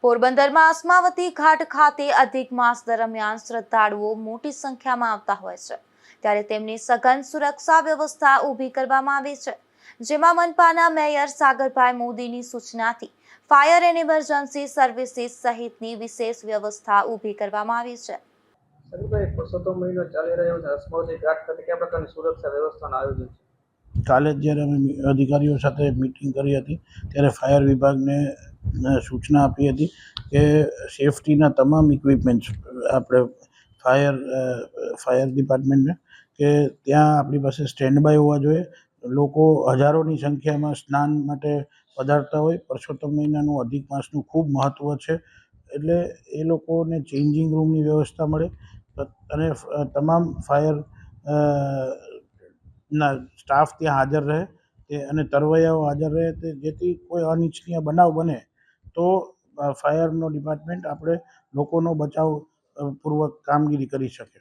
પોરબંદરમાં અસ્માવતી ઘાટ ખાતે અધિક માસ દરમિયાન શ્રદ્ધાળુઓ મોટી સંખ્યામાં આવતા હોય છે, ત્યારે તેમની સઘન સુરક્ષા વ્યવસ્થા ઊભી કરવામાં આવી છે, જેમાં મનપાના મેયર સાગરભાઈ મોદીની સૂચનાથી ફાયર એન્ડ ઇમરજન્સી સર્વિસીસ સહિતની વિશેષ વ્યવસ્થા ઊભી કરવામાં આવી છે. સાગરભાઈ, પરસોત્તમ મહિનો ચાલી રહ્યો છે. અસ્માવતી ઘાટ ખાતે કયા પ્રકારની સુરક્ષા વ્યવસ્થાનું આયોજન છે? કાલે જ્યારે અમે અધિકારીઓ સાથે મિટિંગ કરી હતી ત્યારે ફાયર વિભાગને સૂચના આપી હતી કે સેફટીના તમામ ઇક્વિપમેન્ટ્સ આપણે ફાયર ડિપાર્ટમેન્ટને કે ત્યાં આપણી પાસે સ્ટેન્ડ બાય હોવા જોઈએ. લોકો હજારોની સંખ્યામાં સ્નાન માટે પધારતા હોય. પરસોત્તમ મહિનાનું અધિક માસનું ખૂબ મહત્ત્વ છે, એટલે એ લોકોને ચેન્જિંગ રૂમની વ્યવસ્થા મળે અને તમામ ફાયર ના સ્ટાફ ત્યાં હાજર રહે અને તરવૈયાઓ હાજર રહે, જેથી કોઈ અનિચ્છનીય બનાવ બને તો ફાયરનો ડિપાર્ટમેન્ટ આપણે લોકોનો બચાવ પૂર્વક કામગીરી કરી શકે.